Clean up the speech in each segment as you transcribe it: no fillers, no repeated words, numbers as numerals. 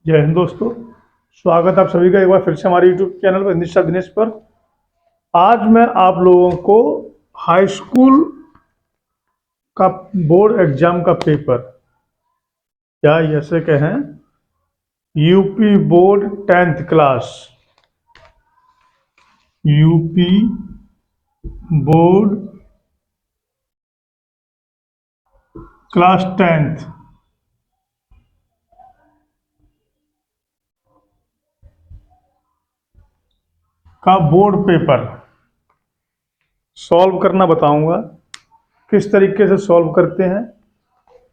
जय हिंद दोस्तों। स्वागत आप सभी का एक बार फिर से हमारे YouTube चैनल पर निष्ठा दिनेश पर। आज मैं आप लोगों को हाई स्कूल का बोर्ड एग्जाम का पेपर, या ऐसे कहें UP board 10th class, UP board class 10th का बोर्ड पेपर सॉल्व करना बताऊंगा। किस तरीके से सॉल्व करते हैं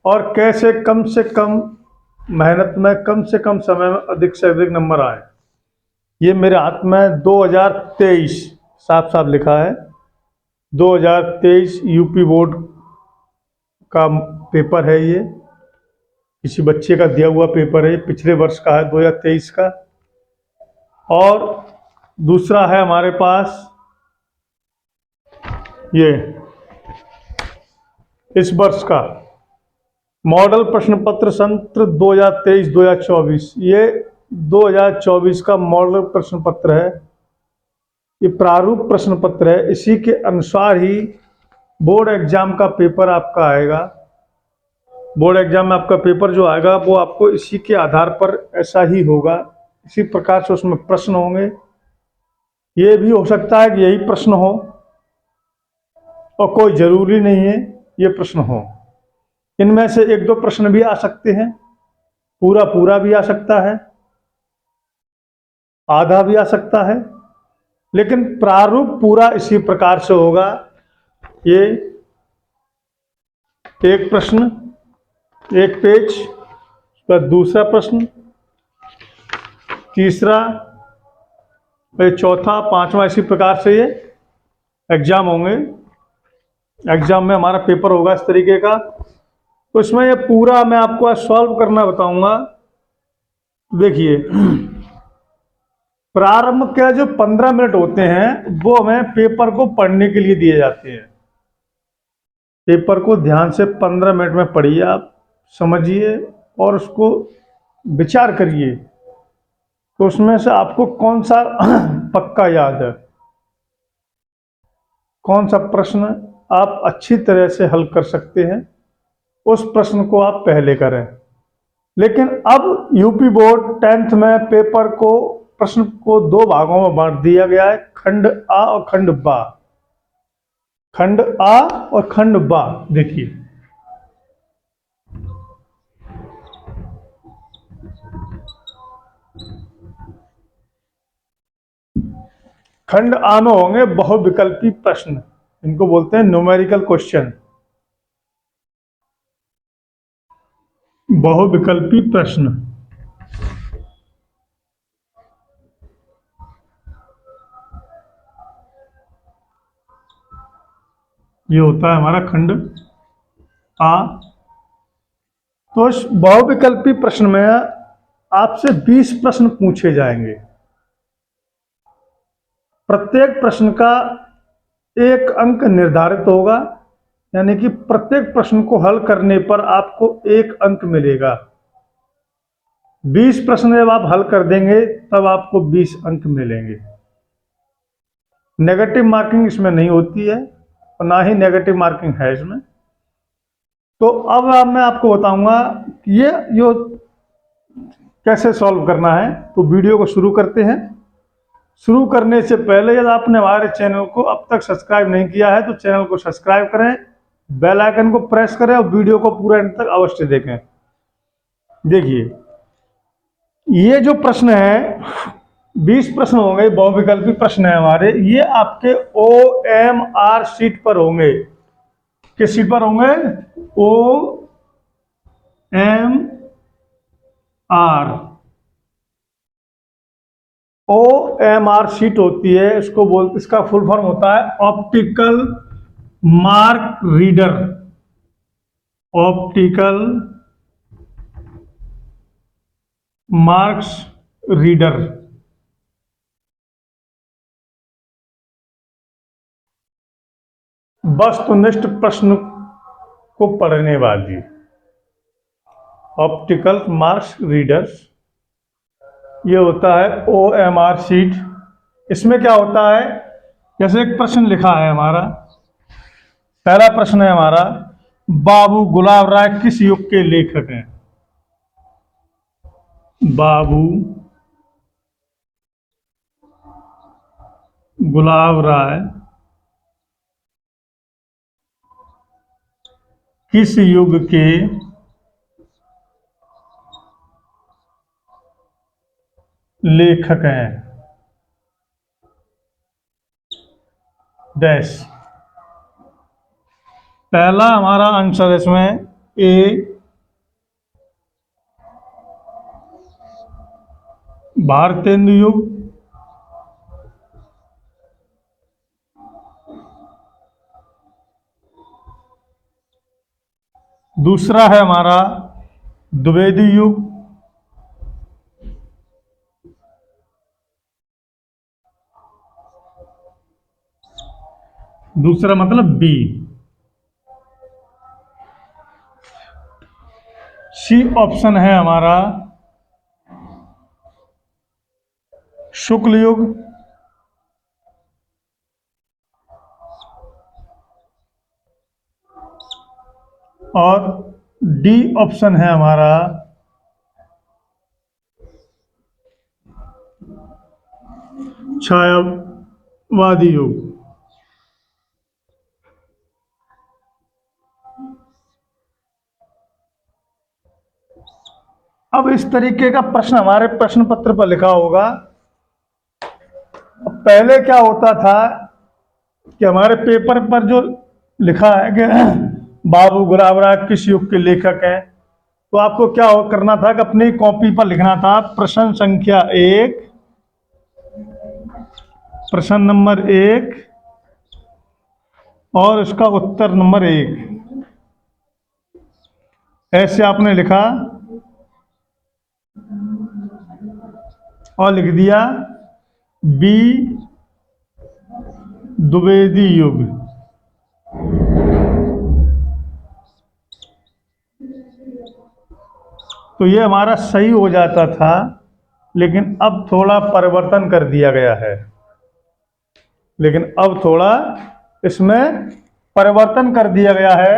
और कैसे कम से कम मेहनत में कम से कम समय में अधिक से अधिक नंबर आए। ये मेरे हाथ में 2023 साफ साफ लिखा है। 2023 यूपी बोर्ड का पेपर है। ये किसी बच्चे का दिया हुआ पेपर है, पिछले वर्ष का है, 2023 का। और दूसरा है हमारे पास ये इस वर्ष का मॉडल प्रश्न पत्र संत्र 2023-2024। ये 2024 का मॉडल प्रश्न पत्र है। ये प्रारूप प्रश्न पत्र है। इसी के अनुसार ही बोर्ड एग्जाम का पेपर आपका आएगा। बोर्ड एग्जाम में आपका पेपर जो आएगा वो आपको इसी के आधार पर ऐसा ही होगा। इसी प्रकार से उसमें प्रश्न होंगे। ये भी हो सकता है कि यही प्रश्न हो और कोई जरूरी नहीं है ये प्रश्न हो। इनमें से एक दो प्रश्न भी आ सकते हैं, पूरा पूरा भी आ सकता है, आधा भी आ सकता है, लेकिन प्रारूप पूरा इसी प्रकार से होगा। ये एक प्रश्न, एक पेज, फिर दूसरा प्रश्न, तीसरा, फिर चौथा, पांचवा, इसी प्रकार से ये एग्जाम होंगे। एग्जाम में हमारा पेपर होगा इस तरीके का। तो इसमें ये पूरा मैं आपको आज सॉल्व करना बताऊंगा। देखिए, प्रारंभ के जो 15 मिनट होते हैं वो हमें पेपर को पढ़ने के लिए दिए जाते हैं। पेपर को ध्यान से 15 मिनट में पढ़िए, आप समझिए और उसको विचार करिए तो उसमें से आपको कौन सा पक्का याद है, कौन सा प्रश्न आप अच्छी तरह से हल कर सकते हैं, उस प्रश्न को आप पहले करें। लेकिन अब यूपी बोर्ड 10th में पेपर को प्रश्न को दो भागों में बांट दिया गया है, खंड आ और खंड बा। खंड आ और खंड बा देखिए, खंड आ में होंगे बहुविकल्पी प्रश्न, इनको बोलते हैं न्यूमेरिकल क्वेश्चन, बहुविकल्पी प्रश्न। ये होता है हमारा खंड आ। तो इस बहुविकल्पी प्रश्न में आपसे 20 प्रश्न पूछे जाएंगे। प्रत्येक प्रश्न का एक अंक निर्धारित होगा, यानी कि प्रत्येक प्रश्न को हल करने पर आपको एक अंक मिलेगा। 20 प्रश्न जब आप हल कर देंगे तब आपको 20 अंक मिलेंगे। नेगेटिव मार्किंग इसमें नहीं होती है और ना ही नेगेटिव मार्किंग है इसमें। तो अब मैं आपको बताऊंगा कि ये जो कैसे सॉल्व करना है। तो वीडियो को शुरू करते हैं। शुरू करने से पहले यदि आपने हमारे चैनल को अब तक सब्सक्राइब नहीं किया है तो चैनल को सब्सक्राइब करें, बेल आइकन को प्रेस करें और वीडियो को पूरा अंत तक अवश्य देखें। देखिए, ये जो प्रश्न है 20 प्रश्न होंगे, बहुविकल्पी प्रश्न है हमारे। ये आपके OMR शीट पर होंगे। किस शीट पर होंगे? OMR शीट होती है, इसका फुल फॉर्म होता है optical mark reader. Optical marks reader. वस्तुनिष्ठ प्रश्न को पढ़ने वाली ऑप्टिकल मार्क्स रीडर्स ये होता है OMR शीट। इसमें क्या होता है, जैसे एक प्रश्न लिखा है हमारा, पहला प्रश्न है हमारा, बाबू गुलाब राय किस युग के लेखक हैं? बाबू गुलाब राय किस युग के लेखक हैं? डैश। पहला हमारा आंसर इसमें ए भारतेंदु युग, दूसरा है हमारा द्विवेदी युग, दूसरा मतलब बी। सी ऑप्शन है हमारा शुक्ल युग, और डी ऑप्शन है हमारा छायावादी युग। अब इस तरीके का प्रश्न हमारे प्रश्न पत्र पर लिखा होगा। अब पहले क्या होता था कि हमारे पेपर पर जो लिखा है कि बाबू गुलाब राय किस युग के लेखक हैं, तो आपको क्या करना था कि अपनी कॉपी पर लिखना था प्रश्न संख्या 1, प्रश्न नंबर 1 और इसका उत्तर नंबर 1, ऐसे आपने लिखा और लिख दिया बी द्विवेदी युग। तो ये हमारा सही हो जाता था, लेकिन अब थोड़ा परिवर्तन कर दिया गया है। लेकिन अब थोड़ा इसमें परिवर्तन कर दिया गया है।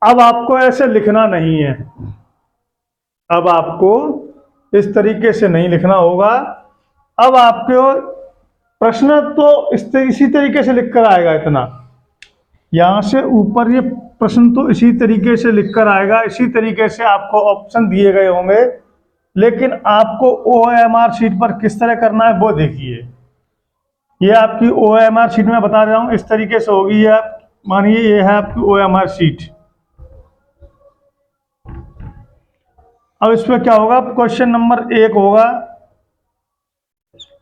अब आपको ऐसे लिखना नहीं है, अब आपको इस तरीके से नहीं लिखना होगा। अब आपको प्रश्न तो इसी तरीके से लिखकर आएगा, इतना यहाँ से ऊपर ये प्रश्न तो इसी तरीके से लिखकर आएगा, इसी तरीके से आपको ऑप्शन दिए गए होंगे, लेकिन आपको OMR शीट पर किस तरह करना है वो देखिए। ये आपकी OMR शीट में बता रहा हूँ, इस तरीके से होगी। ये मानिए ये है आपकी OMR शीट। अब इसमें क्या होगा, क्वेश्चन नंबर 1 होगा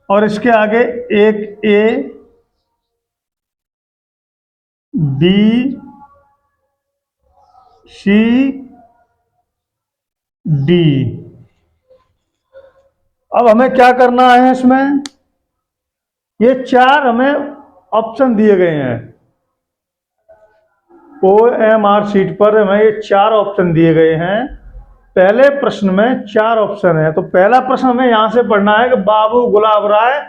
और इसके आगे एक ए बी सी डी। अब हमें क्या करना है, इसमें ये 4 हमें ऑप्शन दिए गए हैं। OMR शीट पर हमें ये 4 ऑप्शन दिए गए हैं। पहले प्रश्न में 4 ऑप्शन है, तो पहला प्रश्न हमें यहां से पढ़ना है कि बाबू गुलाब राय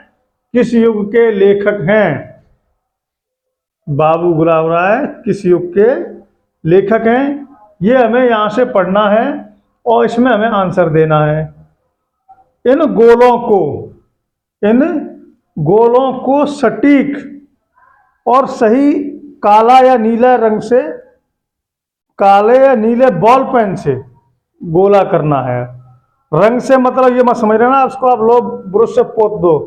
किस युग के लेखक हैं? बाबू गुलाब राय किस युग के लेखक हैं, ये हमें यहां से पढ़ना है और इसमें हमें आंसर देना है। इन गोलों को सटीक और सही काला या नीला रंग से, काले या नीले बॉल पेन से गोला करना है। रंग से मतलब ये मत समझ रहे ना, उसको आप लोग ब्रश से पोत दो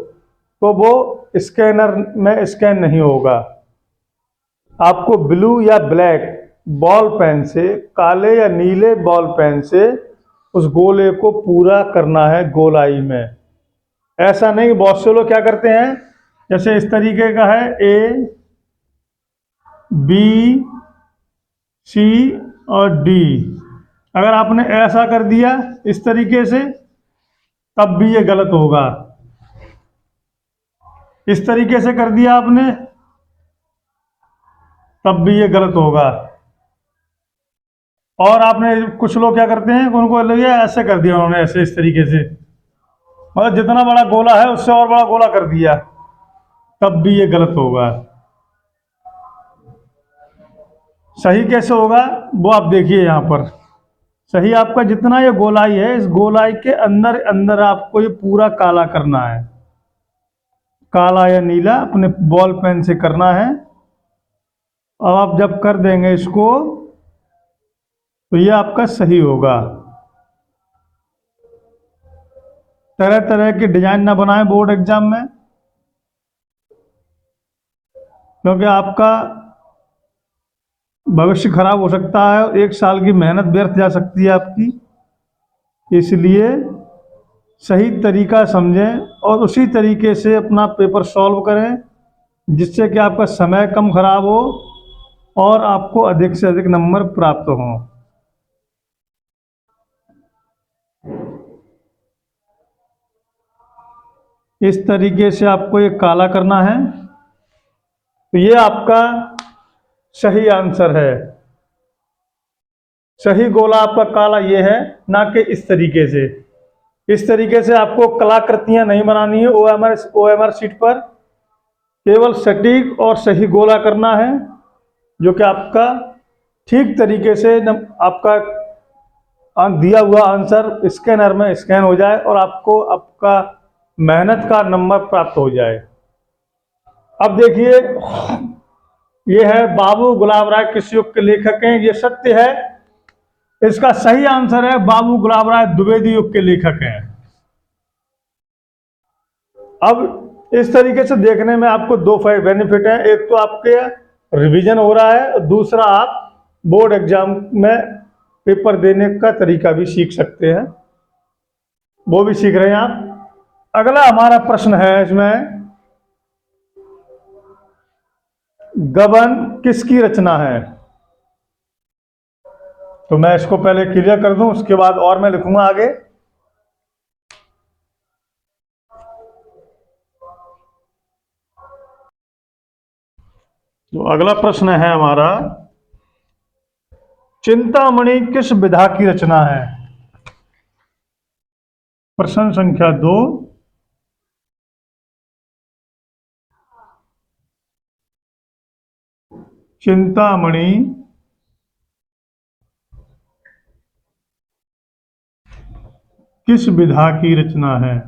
तो वो स्कैनर में स्कैन नहीं होगा। आपको ब्लू या ब्लैक बॉल पेन से, काले या नीले बॉल पेन से उस गोले को पूरा करना है गोलाई में। ऐसा नहीं, बहुत से लोग क्या करते हैं, जैसे इस तरीके का है A B C और D, अगर आपने ऐसा कर दिया इस तरीके से तब भी ये गलत होगा। इस तरीके से कर दिया आपने तब भी ये गलत होगा। और आपने, कुछ लोग क्या करते हैं, उनको लगे ऐसे कर दिया उन्होंने, ऐसे इस तरीके से, मतलब जितना बड़ा गोला है उससे और बड़ा गोला कर दिया, तब भी ये गलत होगा। सही कैसे होगा वो आप देखिए यहाँ पर। सही आपका जितना ये गोलाई है, इस गोलाई के अंदर अंदर आपको ये पूरा काला करना है, काला या नीला अपने बॉल पेन से करना है। और आप जब कर देंगे इसको तो ये आपका सही होगा। तरह तरह के डिजाइन ना बनाएं बोर्ड एग्जाम में, क्योंकि आपका भविष्य खराब हो सकता है, 1 साल की मेहनत व्यर्थ जा सकती है आपकी। इसलिए सही तरीका समझें और उसी तरीके से अपना पेपर सॉल्व करें, जिससे कि आपका समय कम खराब हो और आपको अधिक से अधिक नंबर प्राप्त हों। इस तरीके से आपको ये काला करना है, तो ये आपका सही आंसर है। सही गोला आपका काला ये है, ना कि इस तरीके से। इस तरीके से आपको कलाकृतियां नहीं बनानी है ओएमआर शीट पर, केवल सटीक और सही गोला करना है, जो कि आपका ठीक तरीके से आपका दिया हुआ आंसर स्कैनर में स्कैन हो जाए और आपको आपका मेहनत का नंबर प्राप्त हो जाए। अब देखिए, ये है बाबू गुलाब राय किस युग के लेखक हैं, ये सत्य है। इसका सही आंसर है बाबू गुलाब राय द्विवेदी युग के लेखक हैं। अब इस तरीके से देखने में आपको दो बेनिफिट है, एक तो आपके रिवीजन हो रहा है और दूसरा आप बोर्ड एग्जाम में पेपर देने का तरीका भी सीख सकते हैं, वो भी सीख रहे हैं आप। अगला हमारा प्रश्न है इसमें, गबन किसकी रचना है? तो मैं इसको पहले क्लियर कर दूं, उसके बाद और मैं लिखूंगा आगे। तो अगला प्रश्न है हमारा, चिंतामणि किस विधा की रचना है? प्रश्न संख्या 2, चिंतामणि किस विधा की रचना है?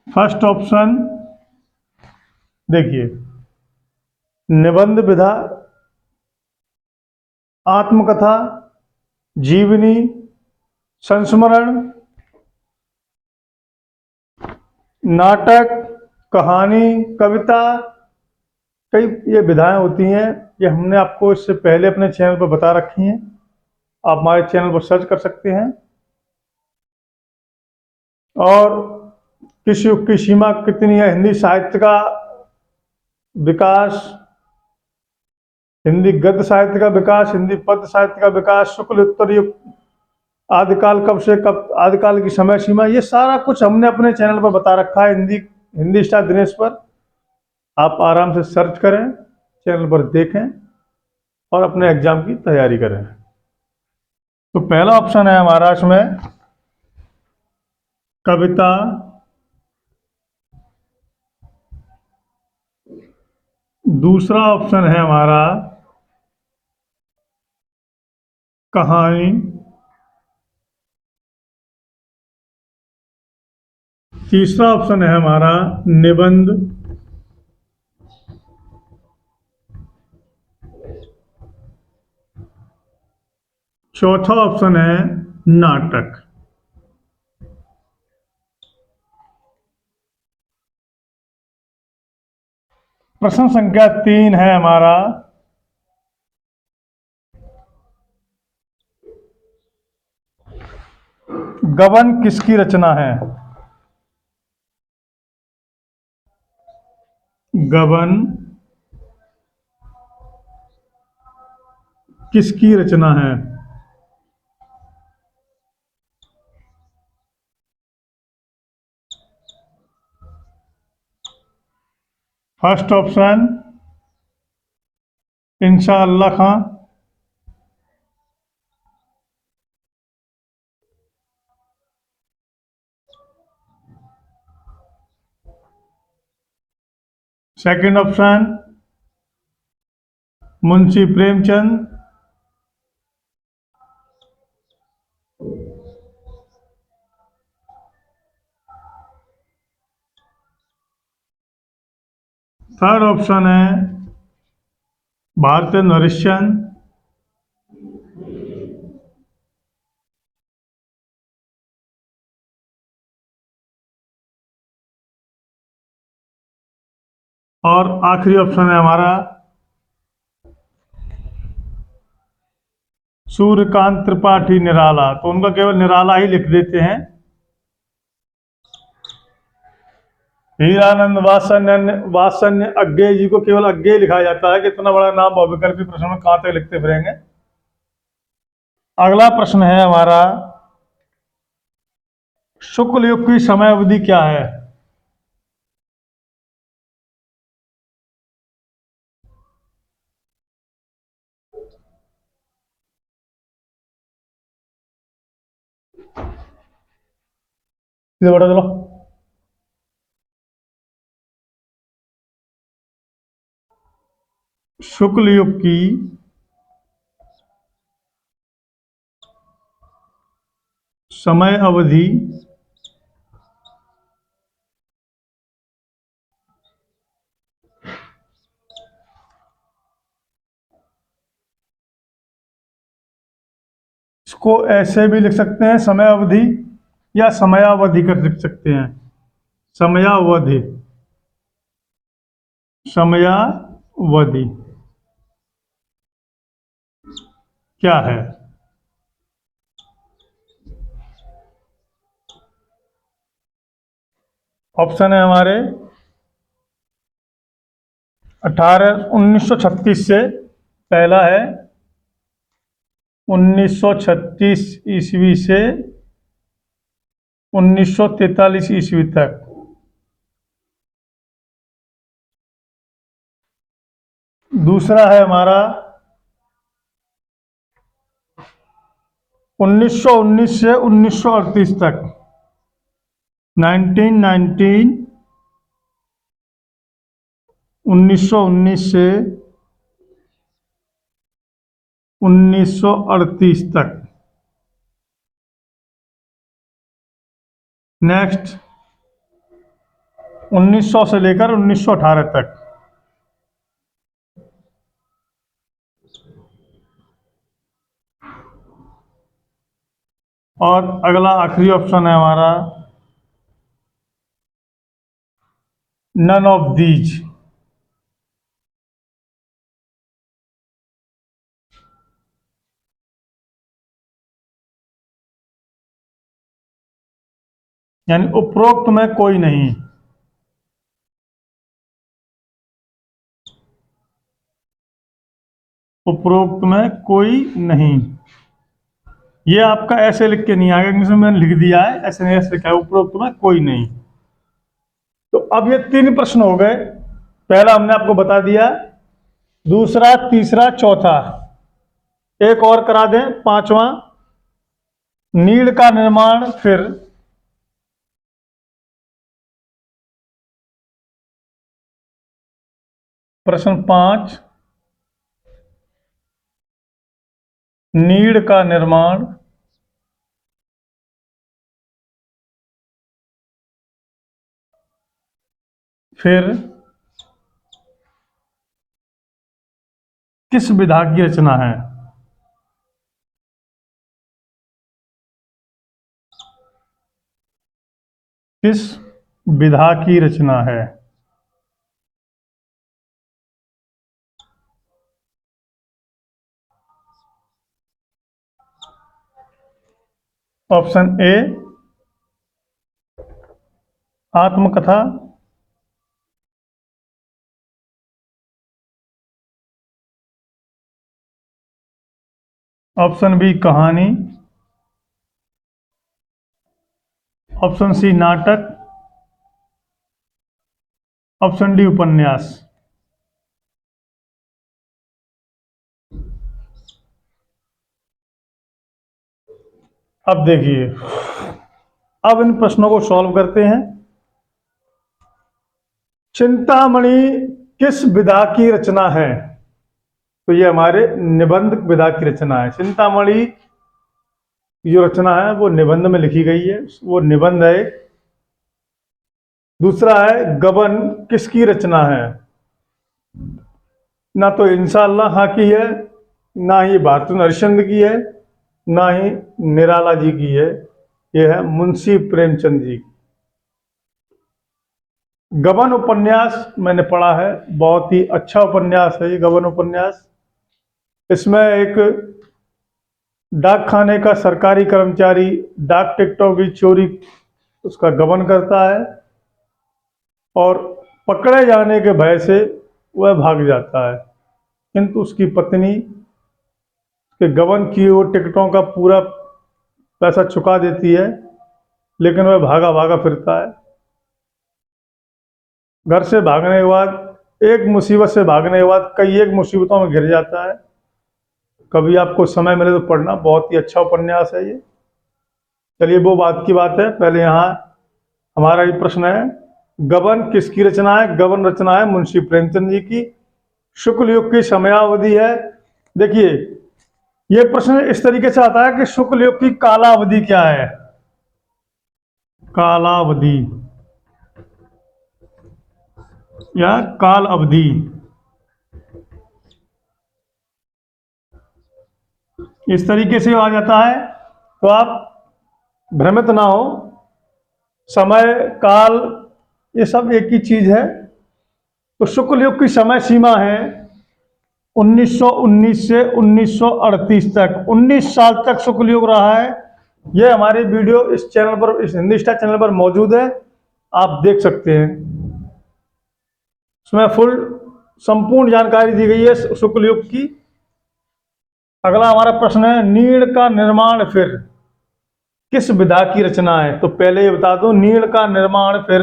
फर्स्ट ऑप्शन देखिए, निबंध विधा, आत्मकथा, जीवनी, संस्मरण, नाटक, कहानी, कविता। कई ये विधाएं होती हैं, ये हमने आपको इससे पहले अपने चैनल पर बता रखी हैं, आप हमारे चैनल पर सर्च कर सकते हैं। और किस युग की सीमा कितनी है? हिंदी साहित्य का विकास, हिंदी गद्य साहित्य का विकास, हिंदी पद्य साहित्य का विकास, शुक्ल उत्तर युग, आदिकाल कब से कब, आदिकाल की समय सीमा, ये सारा कुछ हमने अपने चैनल पर बता रखा है, हिंदी स्टार दिनेश पर। आप आराम से सर्च करें, चैनल पर देखें और अपने एग्जाम की तैयारी करें। तो पहला ऑप्शन है हमारा इसमें कविता, दूसरा ऑप्शन है हमारा कहानी, तीसरा ऑप्शन है हमारा निबंध, चौथा ऑप्शन है नाटक। प्रश्न संख्या 3 है हमारा, गबन किसकी रचना है? गबन किसकी रचना है? First option Insha Allah Khan, second option Munshi Premchand, third option है भारतेंदु हरिश्चंद्र, और आखिरी ऑप्शन है हमारा सूर्यकांत त्रिपाठी निराला। तो उनका केवल निराला ही लिख देते हैं। हीरानंद वात्सन्य अज्ञेय जी को केवल अज्ञेय लिखा जाता है कि इतना बड़ा नाम बहुविकल्पी प्रश्न में कहां तक लिखते फिरेंगे। अगला प्रश्न है हमारा, शुक्ल युग की समय अवधि क्या है? सीधे बता चलो। शुक्ल युग की समय अवधि इसको ऐसे भी लिख सकते हैं समय अवधि, या समयावधि कर लिख सकते हैं। समयावधि, समयावधि क्या है? ऑप्शन है हमारे 1936 से, पहला है 1936 ईस्वी से 1943 ईस्वी तक। दूसरा है हमारा 1919 से 1938 तक, 1919 से 1938 तक। नेक्स्ट 1900 से लेकर 1918 तक। और अगला आखिरी ऑप्शन है हमारा नन ऑफ दीज। यानी उपरोक्त में कोई नहीं। उपरोक्त में कोई नहीं, ये आपका ऐसे लिख के नहीं आएगा, इंग्लिश में मैंने लिख दिया है, ऐसे नहीं, ऐसे लिखा है उपरोक्त में कोई नहीं। तो अब ये 3 प्रश्न हो गए। पहला हमने आपको बता दिया, दूसरा, तीसरा, चौथा। एक और करा दें, 5वां, नीड़ का निर्माण। फिर प्रश्न 5, नीड़ का निर्माण फिर किस विधा की रचना है? किस विधा की रचना है? ऑप्शन ए आत्मकथा, ऑप्शन बी कहानी, ऑप्शन सी नाटक, ऑप्शन डी उपन्यास। अब देखिए, अब इन प्रश्नों को सॉल्व करते हैं। चिंतामणि किस विधा की रचना है? तो ये हमारे निबंध विधा की रचना है। चिंतामणि की जो रचना है वो निबंध में लिखी गई है, वो निबंध है। दूसरा है गबन किसकी रचना है? ना तो इंशाअल्लाह खां की है, ना ही भारतेंदु हरिश्चंद्र की है, ना ही निराला जी की है। यह है मुंशी प्रेमचंद जी की। गबन उपन्यास मैंने पढ़ा है, बहुत ही अच्छा उपन्यास है ये गबन उपन्यास। इसमें एक डाक खाने का सरकारी कर्मचारी डाक टिकटों की चोरी उसका गबन करता है और पकड़े जाने के भय से वह भाग जाता है, किंतु उसकी पत्नी के गबन किए हुए टिकटों का पूरा पैसा चुका देती है, लेकिन वह भागा भागा फिरता है। घर से भागने के बाद, एक मुसीबत से भागने के बाद कई एक मुसीबतों में घिर जाता है। कभी आपको समय मिले तो पढ़ना, बहुत ही अच्छा उपन्यास है ये। चलिए, वो बात की बात है। पहले यहाँ हमारा ये प्रश्न है, गबन किसकी रचना है? गबन रचना है मुंशी प्रेमचंद जी की। शुक्ल युग की समयावधि है। देखिए, ये प्रश्न इस तरीके से आता है कि शुक्ल युग की कालावधि क्या है? कालावधि या काल अवधि, इस तरीके से आ जाता है। तो आप भ्रमित ना हो, समय काल ये सब एक ही चीज है। तो शुक्ल युग की समय सीमा है 1919 से 1938 तक। 19 साल तक शुक्ल युग रहा है। यह हमारे वीडियो इस चैनल पर, इस हिंदी स्टार चैनल पर मौजूद है, आप देख सकते हैं। उसमें फुल संपूर्ण जानकारी दी गई है शुक्ल युग की। अगला हमारा प्रश्न है, नीड़ का निर्माण फिर किस विधा की रचना है? तो पहले ये बता दो, नीड़ का निर्माण फिर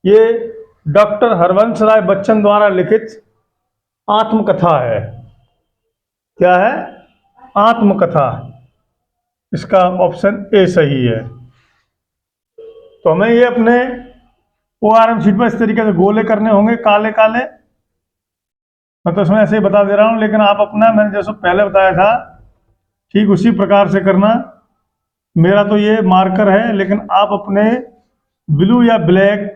ये डॉक्टर हरवंश राय बच्चन द्वारा लिखित आत्मकथा है। क्या है? आत्मकथा। इसका ऑप्शन ए सही है। तो हमें ये अपने ओआरएम शीट पर इस तरीके से गोले करने होंगे, काले काले। मैं तो इसमें ऐसे ही बता दे रहा हूँ, लेकिन आप अपना, मैंने जैसे पहले बताया था ठीक उसी प्रकार से करना। मेरा तो ये मार्कर है, लेकिन आप अपने ब्लू या ब्लैक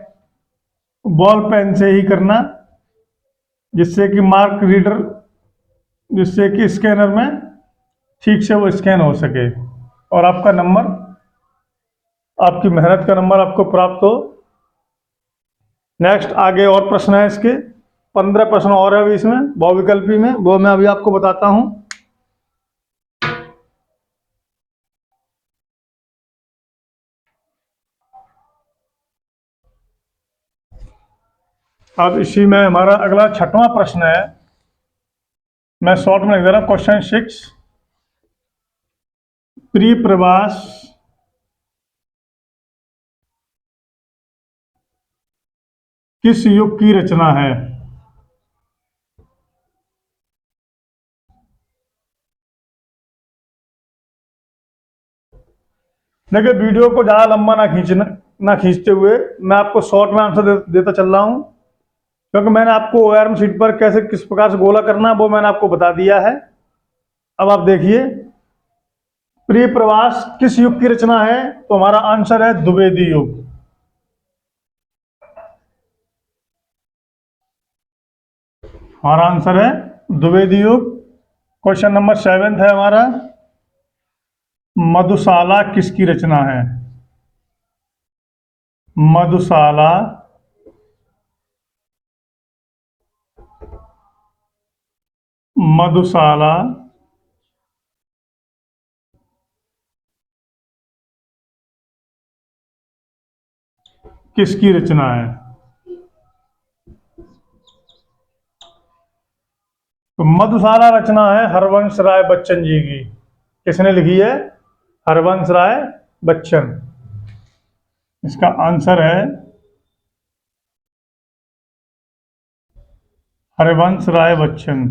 बॉल पेन से ही करना, जिससे कि मार्क रीडर, जिससे कि स्कैनर में ठीक से वो स्कैन हो सके और आपका नंबर, आपकी मेहनत का नंबर आपको प्राप्त हो। नेक्स्ट आगे और प्रश्न है इसके, 15 प्रश्न और है अभी इसमें बहुविकल्पी में, वो मैं अभी आपको बताता हूं। अब इसी में हमारा अगला 6वां प्रश्न है। मैं शॉर्ट में लिख दे रहा हूं, क्वेश्चन 6। प्रिय प्रवास किस युग की रचना है? देखिए, वीडियो को ज़्यादा लंबा ना खींचते हुए मैं आपको शॉर्ट में आंसर देता चल रहा हूं, क्योंकि मैंने आपको ओआरएम शीट पर कैसे किस प्रकार से गोला करना है वो मैंने आपको बता दिया है। अब आप देखिए, प्रिय प्रवास किस युग की रचना है? तो हमारा आंसर है द्विवेदी युग। हमारा आंसर है द्विवेदी युग। क्वेश्चन नंबर 7 है हमारा, मधुशाला किसकी रचना है? मधुशाला मधुशाला किसकी रचना है? तो मधुशाला रचना है हरवंश राय बच्चन जी की। किसने लिखी है? हरवंश राय बच्चन। इसका आंसर है हरिवंश राय बच्चन।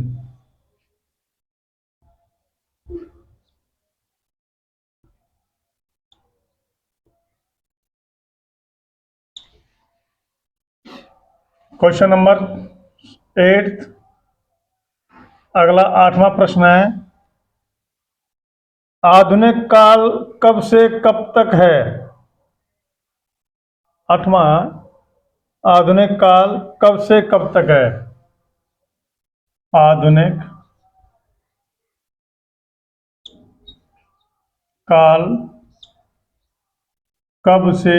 क्वेश्चन नंबर 8, अगला 8वां प्रश्न है, आधुनिक काल कब से कब तक है? 8वां, आधुनिक काल कब से कब तक है? आधुनिक काल कब से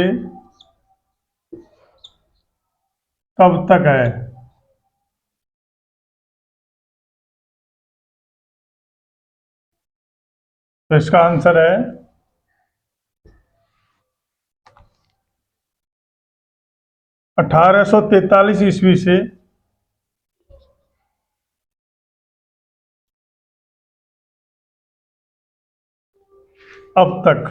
कब तक है? तो इसका आंसर है 1843 ईस्वी से अब तक।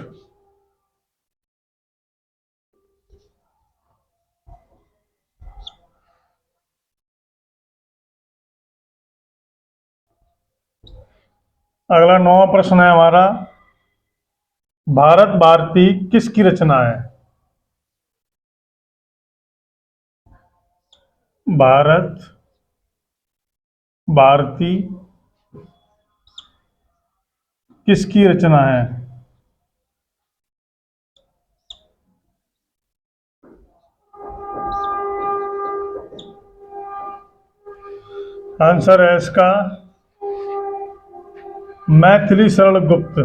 अगला 9वां प्रश्न है हमारा, भारत भारती किसकी रचना है? भारत भारती किसकी रचना है? आंसर है इसका मैथिली शरण गुप्त।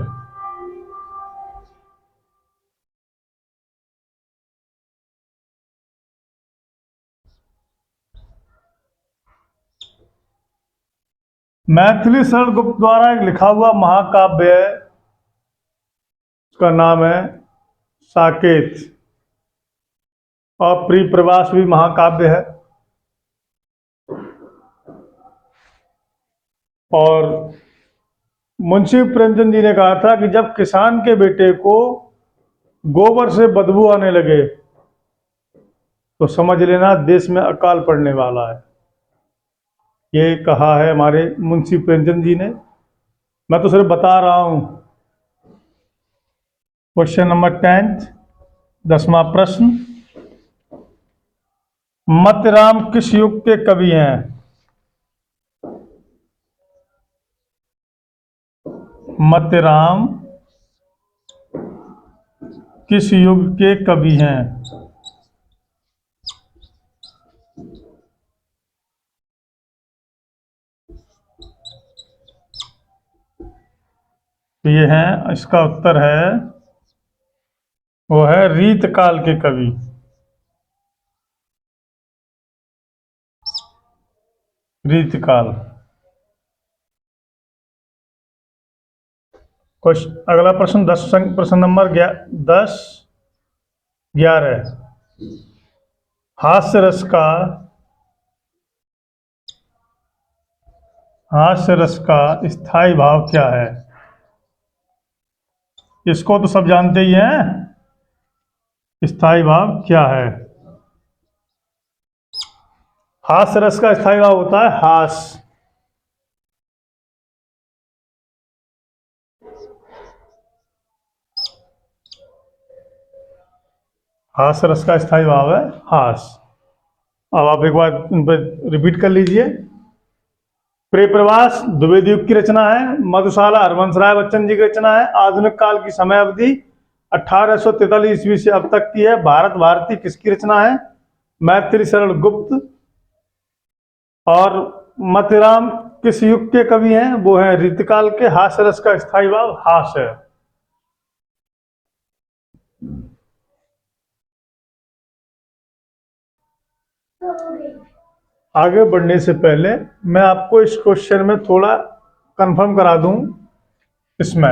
मैथिली शरण गुप्त द्वारा एक लिखा हुआ महाकाव्य है, उसका नाम है साकेत, और प्रियप्रवास भी महाकाव्य है। और मुंशी प्रेमचंद जी ने कहा था कि जब किसान के बेटे को गोबर से बदबू आने लगे तो समझ लेना देश में अकाल पड़ने वाला है। ये कहा है हमारे मुंशी प्रेमचंद जी ने, मैं तो सिर्फ बता रहा हूं। क्वेश्चन नंबर 10, 10वां प्रश्न, मत्यराम किस युग के कवि हैं? मत्यराम किस युग के कवि हैं? तो ये है, इसका उत्तर है, वो है रीतकाल के कवि। रीतकाल। क्वेश्चन अगला प्रश्न, प्रश्न नंबर 10, 11, हास्य रस का स्थायी भाव क्या है? इसको तो सब जानते ही हैं, स्थायी भाव क्या है? हास्य रस का स्थायी भाव होता है हास। हास्य रस का स्थायी भाव है हास। अब आप एक बार इन पर रिपीट कर लीजिए। प्रियप्रवास द्विवेदी युग की रचना है, मधुशाला हरवंश राय बच्चन जी की रचना है, आधुनिक काल की समय अवधि 1843 ईस्वी से अब तक की है, भारत भारती किसकी रचना है? मैथिली शरण गुप्त। और मत्यराम किस युग के कवि हैं? वो है रीतकाल के, हास्य रस का स्थायी भाव हास है। आगे बढ़ने से पहले मैं आपको इस क्वेश्चन में थोड़ा कंफर्म करा दूं। इसमें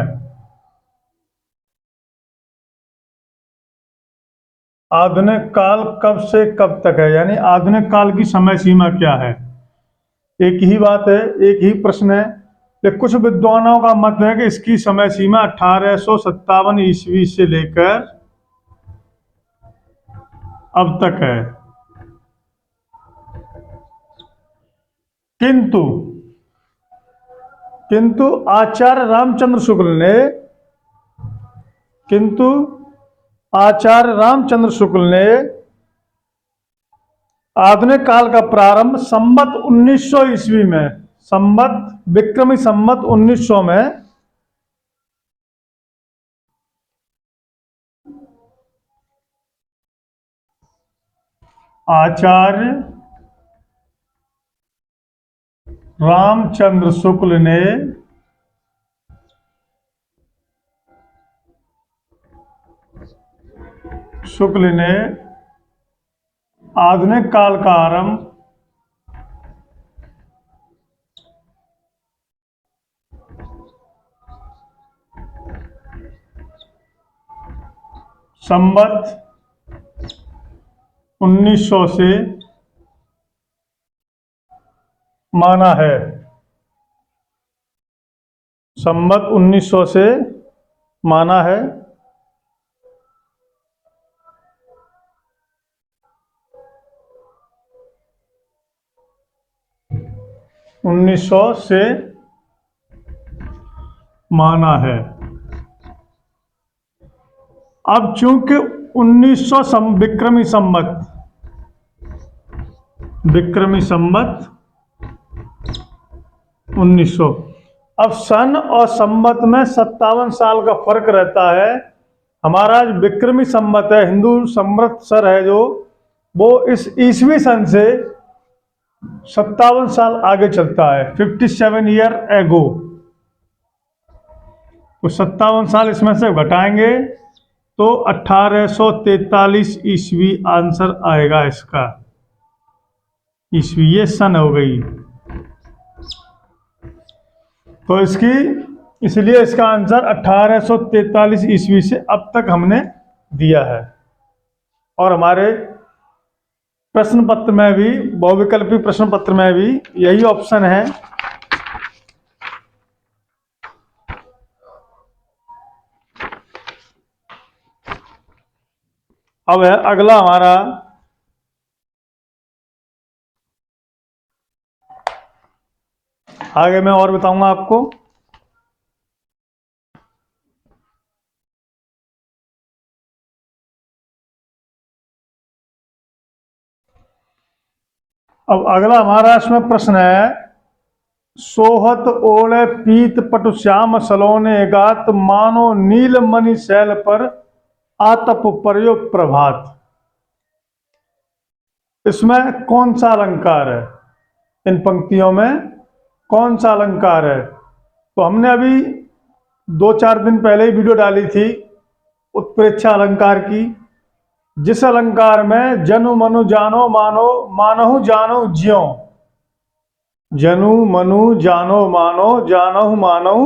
आधुनिक काल कब से कब तक है, यानी आधुनिक काल की समय सीमा क्या है? एक ही बात है, एक ही प्रश्न है, लेकिन कुछ विद्वानों का मत है कि इसकी समय सीमा 1857 ईस्वी से लेकर अब तक है। किंतु किंतु आचार्य रामचंद्र शुक्ल ने किंतु आचार्य रामचंद्र शुक्ल ने आधुनिक काल का प्रारंभ संवत 1900 ईस्वी में, संवत विक्रमी संवत 1900 में आचार्य रामचंद्र शुक्ल ने आधुनिक काल का आरंभ संवत 1900 से माना है। संवत 1900 से माना है। उन्नीस सौ से माना है। अब चूंकि 1900 विक्रमी संवत 1900, अब सन और संवत में 57 साल का फर्क रहता है। हमारा जो विक्रमी संवत है, हिंदू संवत्सर है जो, वो इस ईसवी सन से 57 साल आगे चलता है, 57 ईयर एगो। तो 57 साल इसमें से घटाएंगे तो 1843 ईस्वी आंसर आएगा इसका। ईस्वी, ये सन हो गई तो इसलिए इसका आंसर 1843 ईस्वी से अब तक हमने दिया है। और हमारे प्रश्न पत्र में भी, बहुविकल्पी प्रश्न पत्र में भी यही ऑप्शन है। अब है अगला हमारा आगे मैं और बताऊंगा आपको। अब अगला हमारा इसमें प्रश्न है, सोहत ओले पीत पटु श्याम सलोने गात, मानो नील मणि शैल पर आतप प्रयोग प्रभात। इसमें कौन सा अलंकार है? इन पंक्तियों में कौन सा अलंकार है? तो हमने अभी 2-4 दिन पहले ही वीडियो डाली थी उत्प्रेक्षा अलंकार की, जिस अलंकार में जनु मनु जानो मानो, मानहु जानो ज्यों, जनु मनु जानो मानो, जानहु मानो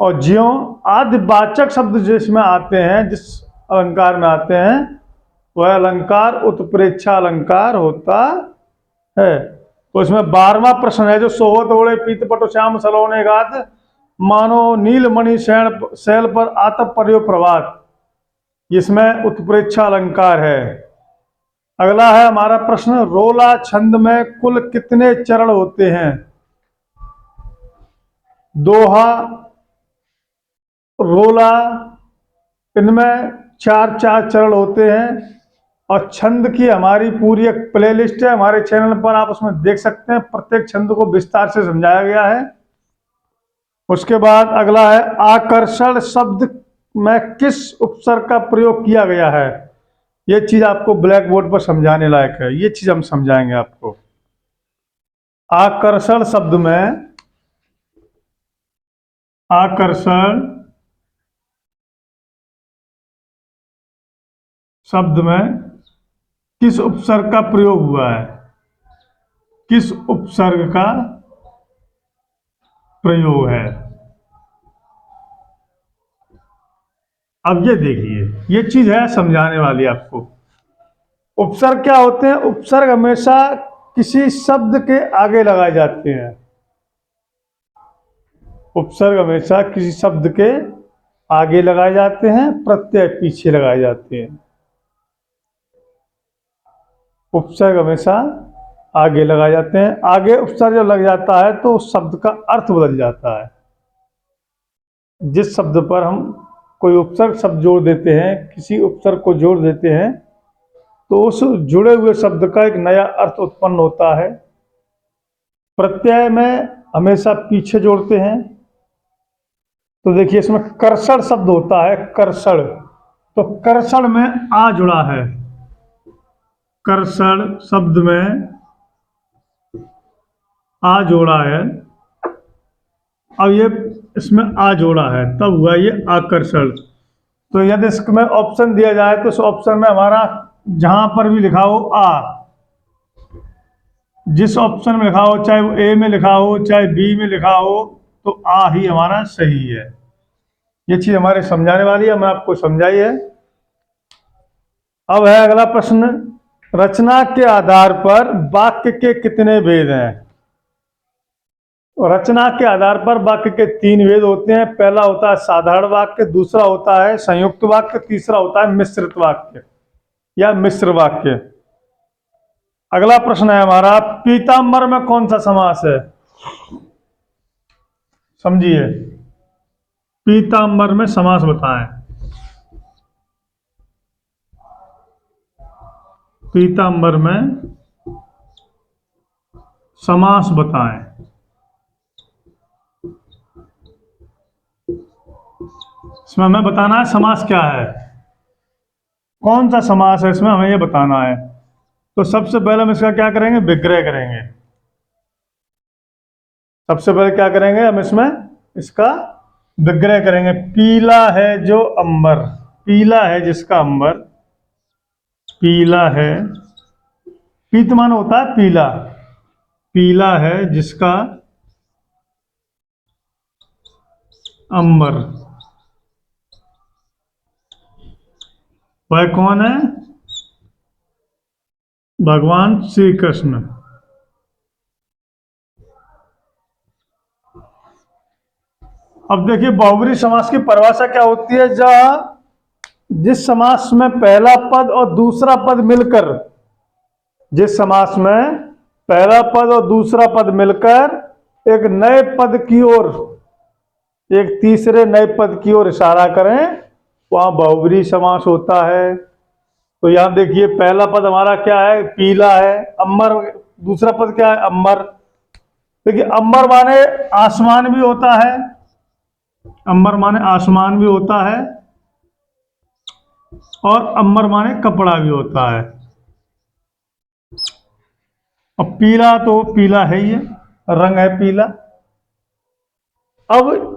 और ज्यों आदि वाचक शब्द जिसमें आते हैं, जिस अलंकार में आते हैं, वह अलंकार उत्प्रेक्षा अलंकार होता है। तो इसमें 12वां प्रश्न है जो, सोहत ओढ़े पीत पटु श्याम सलोने गात, मानो नील मणि शैल पर आतप प्रयोग प्रभात, इसमें उत्प्रेक्षा अलंकार है। अगला है हमारा प्रश्न, रोला छंद में कुल कितने चरण होते हैं? दोहा, रोला, इनमें 4-4 चरण होते हैं। और छंद की हमारी पूरी एक प्लेलिस्ट है हमारे चैनल पर, आप उसमें देख सकते हैं, प्रत्येक छंद को विस्तार से समझाया गया है। उसके बाद अगला है, आकर्षण शब्द में किस उपसर्ग का प्रयोग किया गया है? ये चीज आपको ब्लैक बोर्ड पर समझाने लायक है, ये चीज हम समझाएंगे आपको। आकर्षण शब्द में, आकर्षण शब्द में किस उपसर्ग का प्रयोग हुआ है? किस उपसर्ग का प्रयोग है? अब ये देखिए, ये चीज है समझाने वाली आपको। उपसर्ग क्या होते हैं? उपसर्ग हमेशा किसी शब्द के आगे लगाए जाते हैं। उपसर्ग हमेशा किसी शब्द के आगे लगाए जाते हैं, प्रत्यय पीछे लगाए जाते हैं। उपसर्ग हमेशा आगे लगाए जाते हैं। आगे उपसर्ग जब लग जाता है तो उस शब्द का अर्थ बदल जाता है। जिस शब्द पर हम कोई उपसर्ग शब्द जोड़ देते हैं, किसी उपसर्ग को जोड़ देते हैं, तो उस जुड़े हुए शब्द का एक नया अर्थ उत्पन्न होता है। प्रत्यय में हमेशा पीछे जोड़ते हैं। तो देखिए इसमें कर्षण शब्द होता है, कर्षण। तो कर्षण में आ जुड़ा है, कर्षण शब्द में आ जोड़ा है। अब ये इसमें आ जोड़ा है, तब हुआ ये आकर्षण। तो यदि इसमें ऑप्शन दिया जाए तो इस ऑप्शन में हमारा जहां पर भी लिखा हो आ, जिस ऑप्शन में लिखा हो, चाहे वो ए में लिखा हो चाहे बी में लिखा हो, तो आ ही हमारा सही है। ये चीज हमारे समझाने वाली है, हमने आपको समझाई है। अब है अगला प्रश्न, रचना के आधार पर वाक्य के कितने भेद हैं? रचना के आधार पर वाक्य के 3 भेद होते हैं। पहला होता है साधारण वाक्य, दूसरा होता है संयुक्त वाक्य, तीसरा होता है मिश्रित वाक्य या मिश्र वाक्य। अगला प्रश्न है हमारा, पीताम्बर में कौन सा समास है? समझिए, पीताम्बर में समास बताएं। पीताम्बर में समास बताएं। इसमें हमें बताना है समास क्या है, कौन सा समास है, इसमें हमें ये बताना है। तो सबसे पहले हम इसका क्या करेंगे, विग्रह करेंगे। सबसे पहले क्या करेंगे हम इसमें, इसका विग्रह करेंगे। पीला है जो अंबर, पीला है जिसका अंबर, पीला है, पीत मान होता है पीला, पीला है जिसका अंबर, वह कौन है? भगवान श्री कृष्ण। अब देखिए बहुब्रीहि समास की परिभाषा क्या होती है, जहां जिस समास में पहला पद और दूसरा पद मिलकर, जिस समास में पहला पद और दूसरा पद मिलकर एक नए पद की ओर, एक तीसरे नए पद की ओर इशारा करें, वहां बहुब्रीहि समास होता है। तो यहां देखिए पहला पद हमारा क्या है, पीला है, अंबर, दूसरा पद क्या है, अंबर। देखिए अंबर माने आसमान भी होता है, अंबर माने आसमान भी होता है, और अंबर माने कपड़ा भी होता है। और पीला तो पीला है, ये रंग है पीला। अब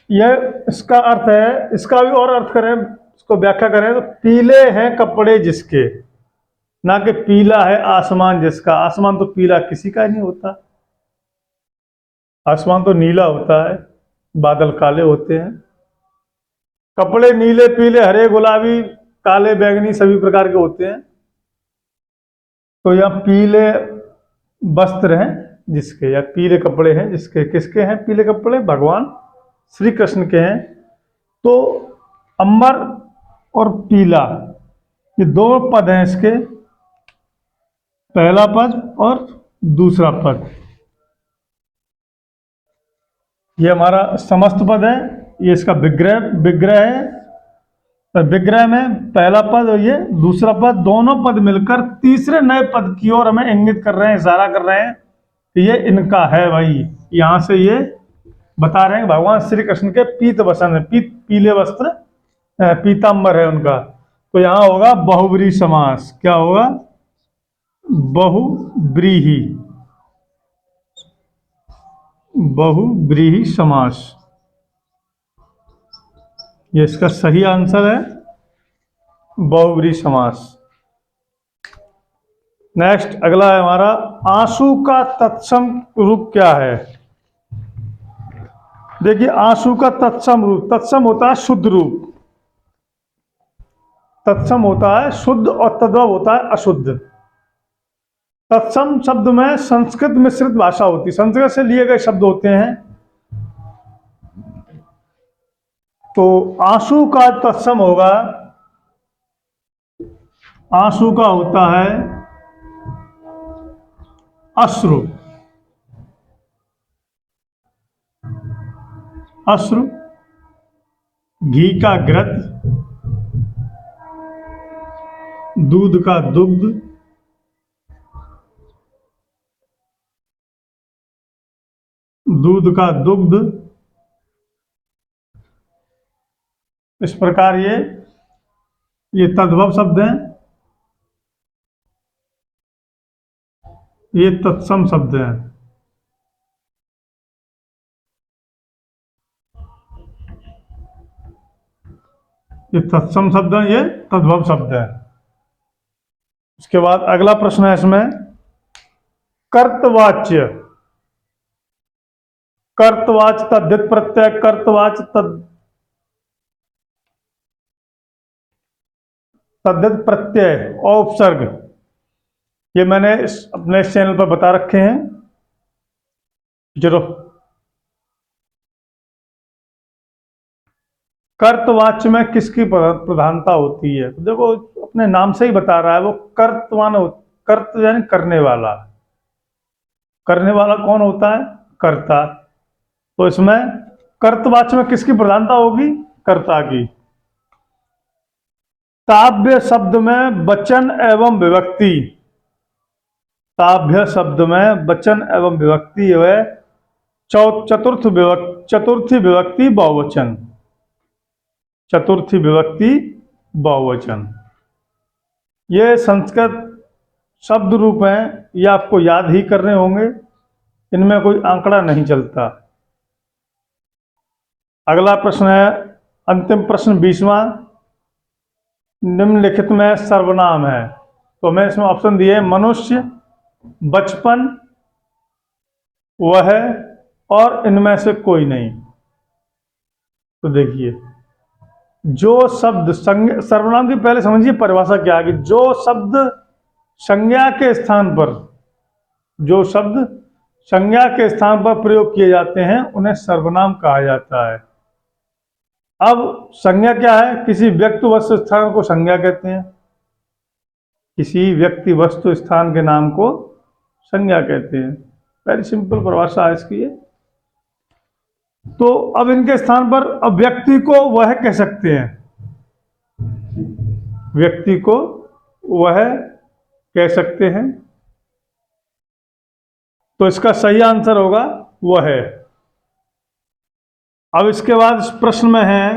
यह इसका अर्थ है, इसका भी और अर्थ करें, इसको व्याख्या करें तो पीले हैं कपड़े जिसके, ना कि पीला है आसमान जिसका। आसमान तो पीला किसी का नहीं होता, आसमान तो नीला होता है, बादल काले होते हैं। कपड़े नीले पीले हरे गुलाबी काले बैंगनी सभी प्रकार के होते हैं। तो यह पीले वस्त्र हैं जिसके, या पीले कपड़े हैं जिसके, किसके हैं पीले कपड़े? भगवान श्री कृष्ण के हैं। तो अंबर और पीला ये दो पद हैं इसके, पहला पद और दूसरा पद। ये हमारा समस्त पद है, ये इसका विग्रह, विग्रह है। तो विग्रह में पहला पद और ये दूसरा पद, दोनों पद मिलकर तीसरे नए पद की ओर हमें इंगित कर रहे हैं, इशारा कर रहे हैं कि ये इनका है भाई। यहां से ये बता रहे हैं भगवान श्री कृष्ण के पीत वसन है, पीत पीले वस्त्र, पीताम्बर है उनका। तो यहां होगा बहुब्रीहि समास। क्या होगा? बहुब्रीहि, बहुब्रीहि समास। ये इसका सही आंसर है, बहुब्रीहि समास। नेक्स्ट अगला है हमारा, आंसू का तत्सम रूप क्या है? देखिए आंसू का तत्सम रूप, तत्सम होता है शुद्ध रूप, तत्सम होता है शुद्ध और तद्भव होता है अशुद्ध। तत्सम शब्द में संस्कृत मिश्रित भाषा होती है, संस्कृत से लिए गए शब्द होते हैं। तो आंसू का तत्सम होगा, आंसू का होता है अश्रु, अश्रु। घी का घृत, दूध का दुग्ध, दूध का दुग्ध। इस प्रकार ये तद्भव शब्द हैं, ये तत्सम शब्द हैं। ये तत्सम शब्द हैं, ये तद्भव शब्द है। उसके बाद अगला प्रश्न है इसमें, कर्तवाच्य, कर्तवाच्य तद्धित प्रत्यय, कर्तवाच्य तद्धित प्रत्यय और उपसर्ग, ये मैंने अपने इस चैनल पर बता रखे हैं। चलो, कर्तवाच्य में किसकी प्रधानता होती है? तो देखो, अपने नाम से ही बता रहा है, वो कर्तवान, कर्त यानी करने वाला। करने वाला कौन होता है? कर्ता। तो इसमें कर्तवाच्य में किसकी प्रधानता होगी? कर्ता की। ताभ्य शब्द में वचन एवं विभक्ति, ताभ्य शब्द में वचन एवं विभक्ति है चतुर्थी विभक्ति बहुवचन, चतुर्थी विभक्ति बहुवचन। ये संस्कृत शब्द रूप हैं, ये आपको याद ही करने होंगे, इनमें कोई आंकड़ा नहीं चलता। अगला प्रश्न है, अंतिम प्रश्न 20वां, निम्नलिखित में सर्वनाम है। तो मैं इसमें ऑप्शन दिए, मनुष्य, बचपन, वह और इनमें से कोई नहीं। तो देखिए, जो शब्द सर्वनाम की पहले समझिए परिभाषा क्या है, कि जो शब्द संज्ञा के स्थान पर, जो शब्द संज्ञा के स्थान पर प्रयोग किए जाते हैं उन्हें सर्वनाम कहा जाता है। अब संज्ञा क्या है? किसी व्यक्ति वस्तु स्थान को संज्ञा कहते हैं, किसी व्यक्ति वस्तु स्थान के नाम को संज्ञा कहते हैं। वेरी सिंपल परिभाषा है इसकी। तो अब इनके स्थान पर अब व्यक्ति को वह कह सकते हैं, व्यक्ति को वह कह सकते हैं। तो इसका सही आंसर होगा वह। अब इसके बाद इस प्रश्न में है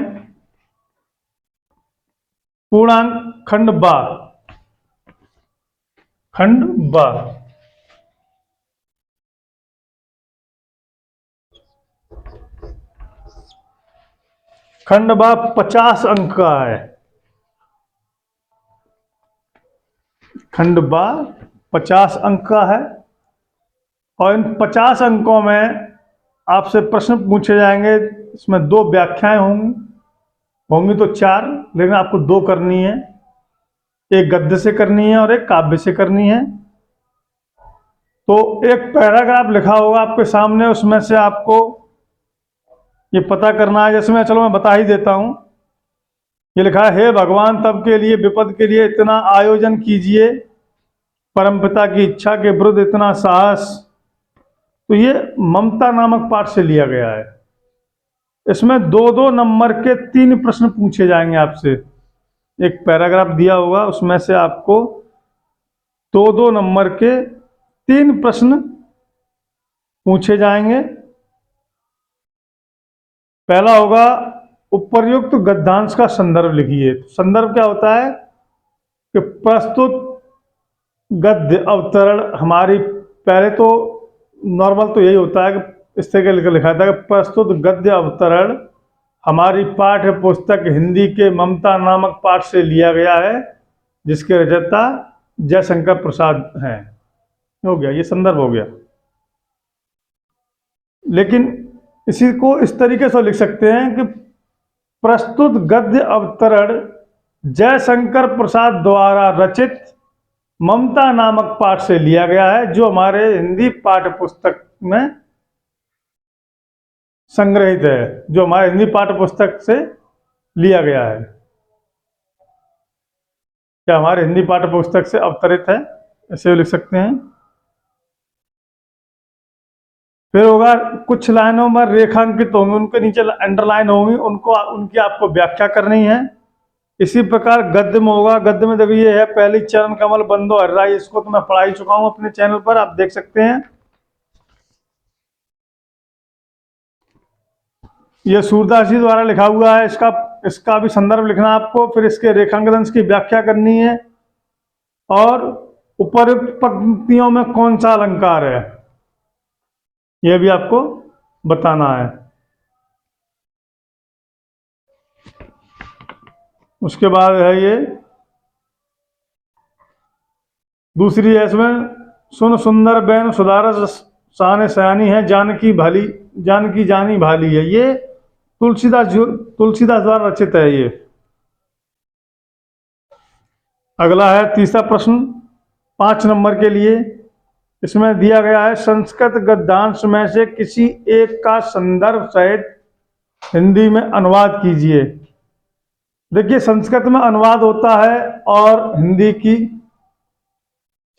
पूर्णांक खंड बा, खंड बा। खंड बा 50 अंक का है। खंड बा 50 अंक का है और इन 50 अंकों में आपसे प्रश्न पूछे जाएंगे। इसमें 2 व्याख्याएं होंगी तो 4, लेकिन आपको 2 करनी है। एक गद्य से करनी है और एक काव्य से करनी है। तो एक पैराग्राफ लिखा होगा आपके सामने, उसमें से आपको ये पता करना है। जैसे चलो मैं बता ही देता हूं। ये लिखा है, हे भगवान, तब के लिए विपद के लिए इतना आयोजन कीजिए, परमपिता की इच्छा के विरुद्ध इतना साहस। तो ये ममता नामक पाठ से लिया गया है। इसमें 2-2 नंबर के 3 प्रश्न पूछे जाएंगे आपसे। एक पैराग्राफ दिया होगा, उसमें से आपको 2-2 नंबर के 3 प्रश्न पूछे जाएंगे। पहला होगा, उपर्युक्त गद्यांश का संदर्भ लिखिए। संदर्भ क्या होता है कि प्रस्तुत गद्य अवतरण हमारी, पहले तो नॉर्मल तो यही होता है कि इस तरह के लिखा था कि प्रस्तुत गद्य अवतरण हमारी पाठ्य पुस्तक हिंदी के ममता नामक पाठ से लिया गया है, जिसके रचयिता जयशंकर प्रसाद हैं। हो गया, ये संदर्भ हो गया। लेकिन इसी को इस तरीके से लिख सकते हैं कि प्रस्तुत गद्य अवतरण जयशंकर प्रसाद द्वारा रचित ममता नामक पाठ से लिया गया है, जो हमारे हिंदी पाठ्य पुस्तक में संग्रहित है, जो हमारे हिंदी पाठ्य पुस्तक से लिया गया है, क्या हमारे हिंदी पाठ्य पुस्तक से अवतरित है, ऐसे लिख सकते हैं। फिर होगा कुछ लाइनों में रेखांकित होंगे, उनके नीचे अंडरलाइन होंगी, उनको उनकी आपको व्याख्या करनी है। इसी प्रकार गद्य में होगा। गद्य में देखिए ये है, पहली चरण कमल बंदो हर राई, इसको तो मैं पढ़ा ही चुका हूं अपने चैनल पर, आप देख सकते हैं। ये सूरदास जी द्वारा लिखा हुआ है, इसका भी संदर्भ लिखना आपको, फिर इसके रेखांकन की व्याख्या करनी है, और उपयुक्त पंक्तियों में कौन सा अलंकार है यह भी आपको बताना है। उसके बाद है ये दूसरी है, इसमें सुन सुंदर बैन सुधारस शान सयानी है, जानकी जानी भाली है। ये तुलसीदास द्वारा रचित है ये। अगला है तीसरा प्रश्न 5 नंबर के लिए। इसमें दिया गया है, संस्कृत गद्यांश में से किसी एक का संदर्भ सहित हिंदी में अनुवाद कीजिए। देखिए संस्कृत में अनुवाद होता है और हिंदी की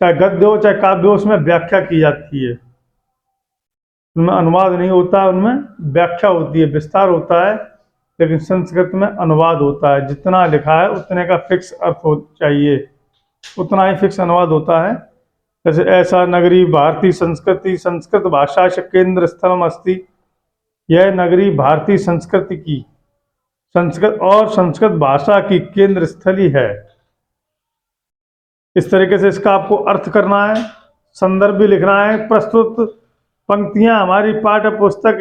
चाहे गद्य हो चाहे काव्य हो उसमें व्याख्या की जाती है। उनमें अनुवाद नहीं होता है, उनमें व्याख्या होती है, विस्तार होता है। लेकिन संस्कृत में अनुवाद होता है, जितना लिखा है उतने का फिक्स अर्थ हो चाहिए, उतना ही फिक्स अनुवाद होता है। जैसे ऐसा नगरी भारतीय संस्कृति संस्कृत भाषा से केंद्र स्थलम अस्ति, यह नगरी भारतीय संस्कृति की संस्कृत भाषा की केंद्र स्थली है। इस तरीके से इसका आपको अर्थ करना है, संदर्भ भी लिखना है। प्रस्तुत पंक्तियां हमारी पाठ्य पुस्तक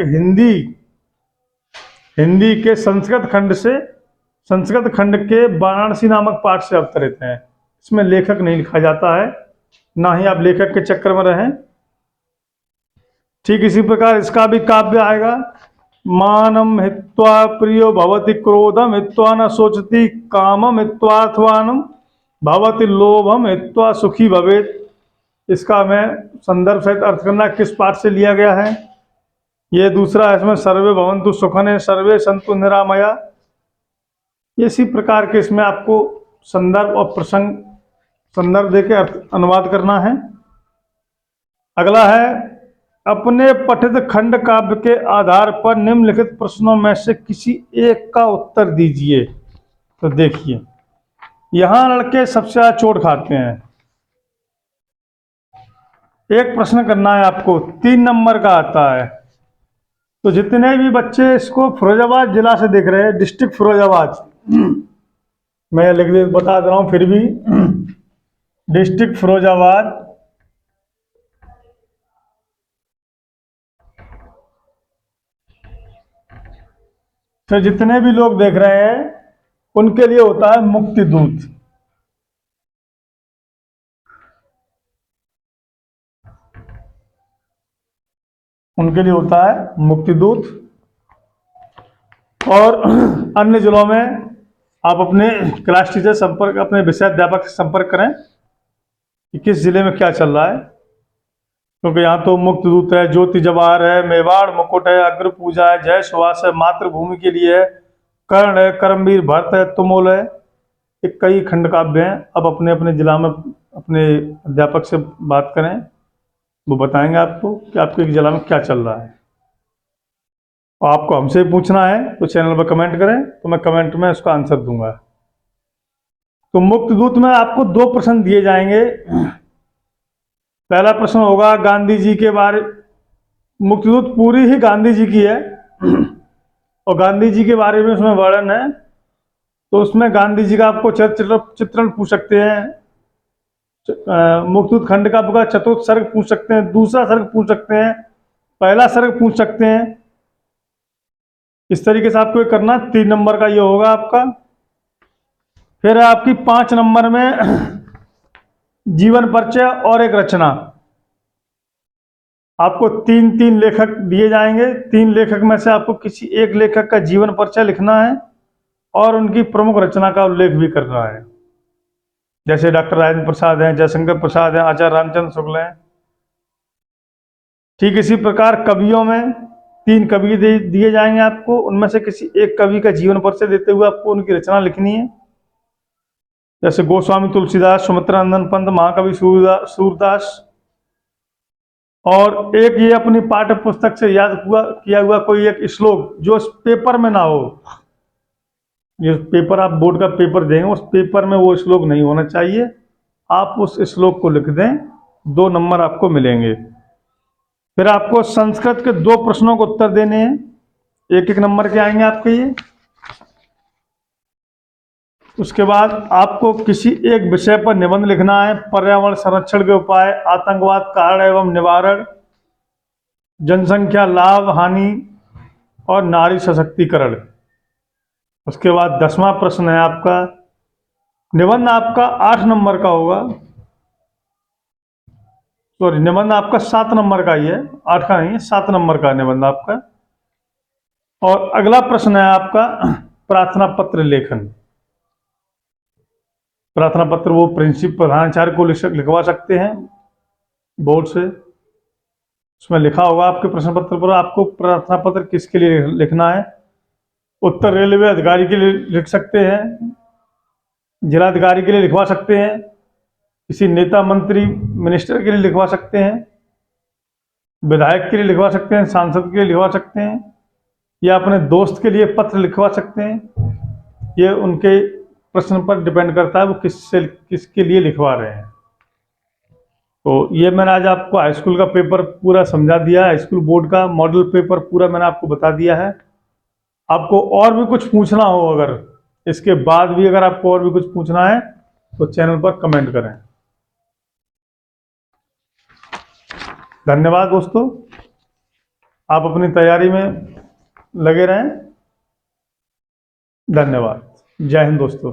हिंदी के संस्कृत खंड के वाराणसी नामक पाठ से अवतरित हैं। इसमें लेखक नहीं लिखा जाता है, ना ही आप लेखक के चक्कर में रहें। ठीक इसी प्रकार इसका भी काव्य आएगा। मानम हित्वा प्रियो भवति क्रोधम हित्वा न सोचती कामम हित्वार्थवानम भवति लोभम हित्वा सुखी भवेत। इसका मैं संदर्भ सहित अर्थ करना किस पाठ से लिया गया है। ये दूसरा है, इसमें सर्वे भवन्तु सुखने सर्वे सन्तु निरामया। इसी प्रकार के इसमें आपको संदर्भ और प्रसंग संदर्भ देके अनुवाद करना है। अगला है, अपने पठित खंड काव्य के आधार पर निम्नलिखित प्रश्नों में से किसी एक का उत्तर दीजिए। तो देखिए यहां लड़के सबसे ज्यादा चोट खाते हैं। एक प्रश्न करना है आपको, 3 नंबर का आता है। तो जितने भी बच्चे इसको फिरोजाबाद जिला से देख रहे हैं, डिस्ट्रिक्ट फिरोजाबाद, मैं लिख बता दे रहा हूं फिर भी, डिस्ट्रिक्ट फिरोजाबाद, तो जितने भी लोग देख रहे हैं उनके लिए होता है मुक्ति दूत। उनके लिए होता है मुक्ति दूत। और अन्य जिलों में आप अपने क्लास टीचर संपर्क, अपने विषयाध्यापक से संपर्क करें कि किस जिले में क्या चल रहा है, क्योंकि यहाँ तो मुक्ति दूत है, ज्योति जवाहर है, मेवाड़ मुकुट है, अग्र पूजा है, जय सुहास है, मातृभूमि के लिए है, कर्ण है, कर्मवीर भरत है, तुमुल है, ये कई खंड काव्य हैं। अब अपने अपने जिला में अपने अध्यापक से बात करें, वो बताएंगे आपको कि आपके जिला में क्या चल रहा है। और आपको हमसे पूछना है तो चैनल पर कमेंट करें, तो मैं कमेंट में उसका आंसर दूंगा। तो मुक्ति दूत में आपको 2 प्रश्न दिए जाएंगे। पहला प्रश्न होगा गांधी जी के बारे, मुक्ति दूत पूरी ही गांधी जी की है और गांधी जी के बारे में उसमें वर्णन है। तो उसमें गांधी जी का आपको चित्रण पूछ सकते हैं, मुक्ति दूत खंड का आपका चतुर्थ सर्ग पूछ सकते हैं, दूसरा सर्ग पूछ सकते हैं, पहला सर्ग पूछ सकते हैं। इस तरीके से आपको करना। 3 नंबर का ये होगा आपका। फिर आपकी 5 नंबर में जीवन परिचय और एक रचना। आपको 3 लेखक दिए जाएंगे, 3 लेखक में से आपको किसी एक लेखक का जीवन परिचय लिखना है और उनकी प्रमुख रचना का उल्लेख भी करना है। जैसे डॉक्टर राजेंद्र प्रसाद हैं, जयशंकर प्रसाद हैं, आचार्य रामचंद्र शुक्ल हैं। ठीक इसी प्रकार कवियों में 3 कवि दिए जाएंगे आपको, उनमें से किसी एक कवि का जीवन परिचय देते हुए आपको उनकी रचना लिखनी है। जैसे गोस्वामी तुलसीदास, सुमित्रानंद पंत, महाकवि सूरदास। और एक ये अपनी पाठ्य पुस्तक से याद किया हुआ कोई एक श्लोक जो इस पेपर में ना हो। ये पेपर आप बोर्ड का पेपर देंगे, उस पेपर में वो श्लोक नहीं होना चाहिए। आप उस श्लोक को लिख दें, 2 नंबर आपको मिलेंगे। फिर आपको संस्कृत के 2 प्रश्नों को उत्तर देने हैं, 1-1 नंबर के आएंगे आपके ये। उसके बाद आपको किसी एक विषय पर निबंध लिखना है। पर्यावरण संरक्षण के उपाय, आतंकवाद कारण एवं निवारण, जनसंख्या लाभ हानि और नारी सशक्तिकरण। उसके बाद 10वां प्रश्न है आपका, निबंध आपका 8 नंबर का होगा, सॉरी निबंध आपका 7 नंबर का ही है, 8 का नहीं है, 7 नंबर का निबंध आपका। और अगला प्रश्न है आपका प्रार्थना पत्र लेखन। प्रार्थना पत्र वो प्रिंसिपल प्रधानाचार्य को लिखवा सकते हैं बोर्ड से। उसमें लिखा होगा आपके प्रश्न पत्र पर आपको प्रार्थना पत्र किसके लिए लिखना है। उत्तर रेलवे अधिकारी के लिए लिख सकते हैं, जिलाधिकारी के लिए लिखवा सकते हैं, किसी नेता मंत्री मिनिस्टर के लिए लिखवा सकते हैं, विधायक के लिए लिखवा सकते हैं, सांसद के लिए लिखवा सकते हैं, या अपने दोस्त के लिए पत्र लिखवा सकते हैं। ये उनके प्रश्न पर डिपेंड करता है वो किसके लिए लिखवा रहे हैं। तो ये मैंने आज आपको हाई स्कूल का पेपर पूरा समझा दिया है, हाई स्कूल बोर्ड का मॉडल पेपर पूरा मैंने आपको बता दिया है। आपको और भी कुछ पूछना हो, अगर इसके बाद भी अगर आपको और भी कुछ पूछना है तो चैनल पर कमेंट करें। धन्यवाद दोस्तों, आप अपनी तैयारी में लगे रहें। धन्यवाद, जय हिंद दोस्तों।